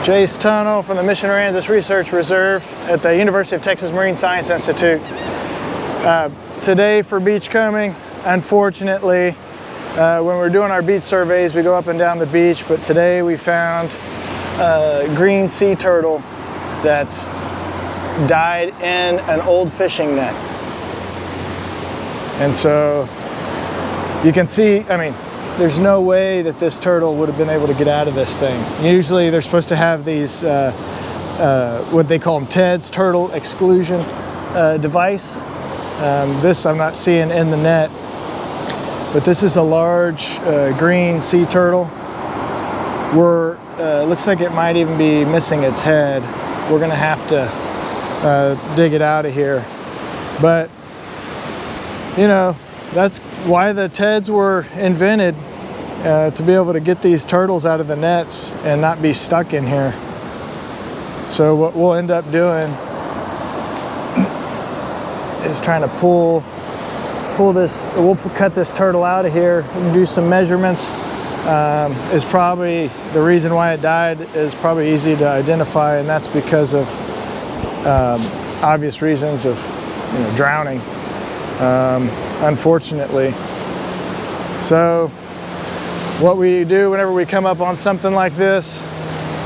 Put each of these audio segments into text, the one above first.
Jace Tunnell from the Mission Aransas Research Reserve at the University of Texas Marine Science Institute. Today for beachcombing, unfortunately, when we're doing our beach surveys, we go up and down the beach, but today we found a green sea turtle that's died in an old fishing net. And so you can see, I mean, there's no way that this turtle would have been able to get out of this thing. Usually they're supposed to have these, what they call them TEDs, turtle exclusion device. This I'm not seeing in the net, but this is a large green sea turtle. Looks like it might even be missing its head. We're gonna have to dig it out of here. But, you know, that's why the TEDs were invented, to be able to get these turtles out of the nets and not be stuck in here. So what we'll end up doing is trying to pull this, we'll cut this turtle out of here and do some measurements. Is probably the reason why it died is probably easy to identify, and that's because of obvious reasons of, you know, drowning, unfortunately. So what we do whenever we come up on something like this,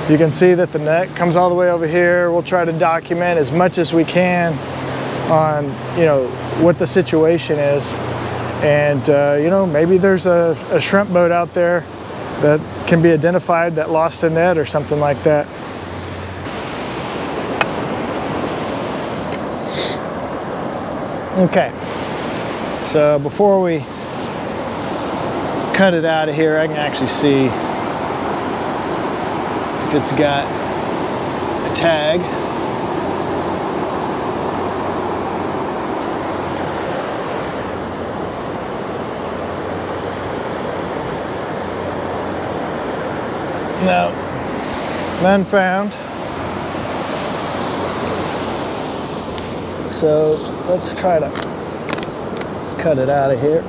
you can see that the net comes all the way over here. We'll try to document as much as we can on, you know, what the situation is. And, you know, maybe there's a shrimp boat out there that can be identified that lost a net or something like that. Okay, so before we cut it out of here, I can actually see if it's got a tag. No, none found. So let's try to cut it out of here.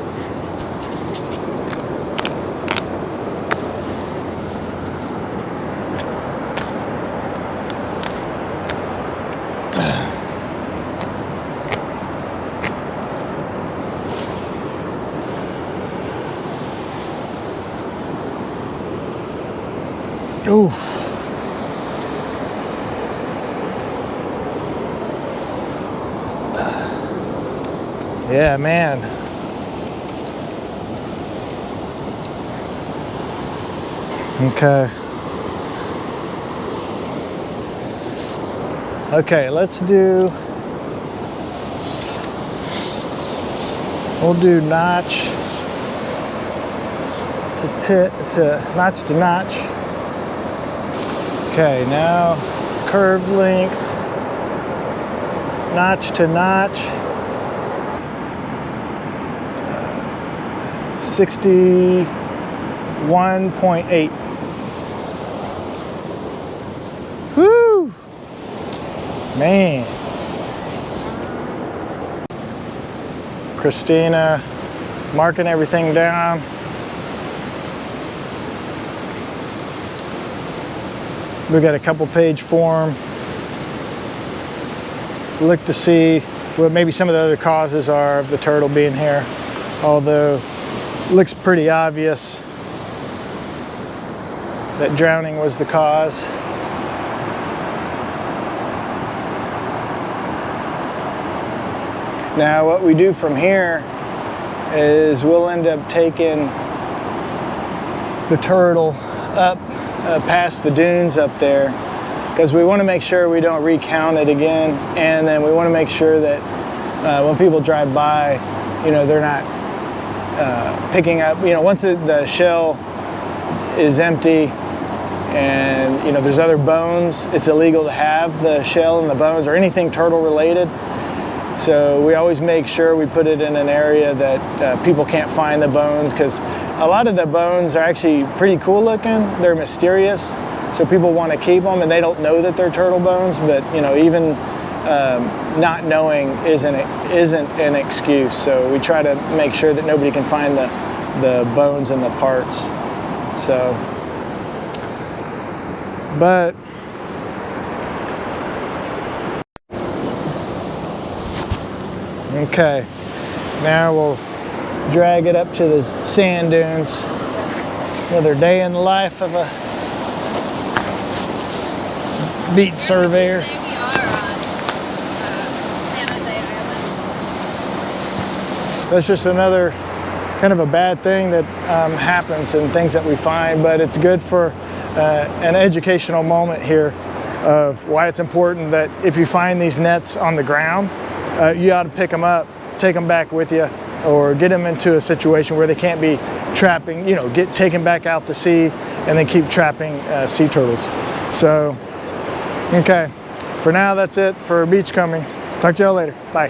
Ooh. Yeah, man. Okay. Okay, we'll do notch to notch to notch. Okay, now curved length, notch to notch, 61.8. Whoo! Man. Christina marking everything down. We got a couple page form. Look to see what maybe some of the other causes are of the turtle being here, although it looks pretty obvious that drowning was the cause. Now what we do from here is we'll end up taking the turtle up past the dunes up there, because we want to make sure we don't recount it again, and then we want to make sure that when people drive by, you know, they're not picking up, you know, once the shell is empty and, you know, there's other bones, it's illegal to have the shell and the bones or anything turtle related. So we always make sure we put it in an area that people can't find the bones, because a lot of the bones are actually pretty cool looking. They're mysterious, so people want to keep them, and they don't know that they're turtle bones. But, you know, even not knowing isn't an excuse. So we try to make sure that nobody can find the bones and the parts. So, but Okay, now we'll drag it up to the sand dunes. Another day in the life of a beach surveyor. That's just another kind of a bad thing that happens and things that we find, but it's good for an educational moment here of why it's important that if you find these nets on the ground, you ought to pick them up, take them back with you, or get them into a situation where they can't be trapping, you know, get taken back out to sea and then keep trapping sea turtles. So, okay, for now that's it for beachcombing. Talk to y'all later. Bye.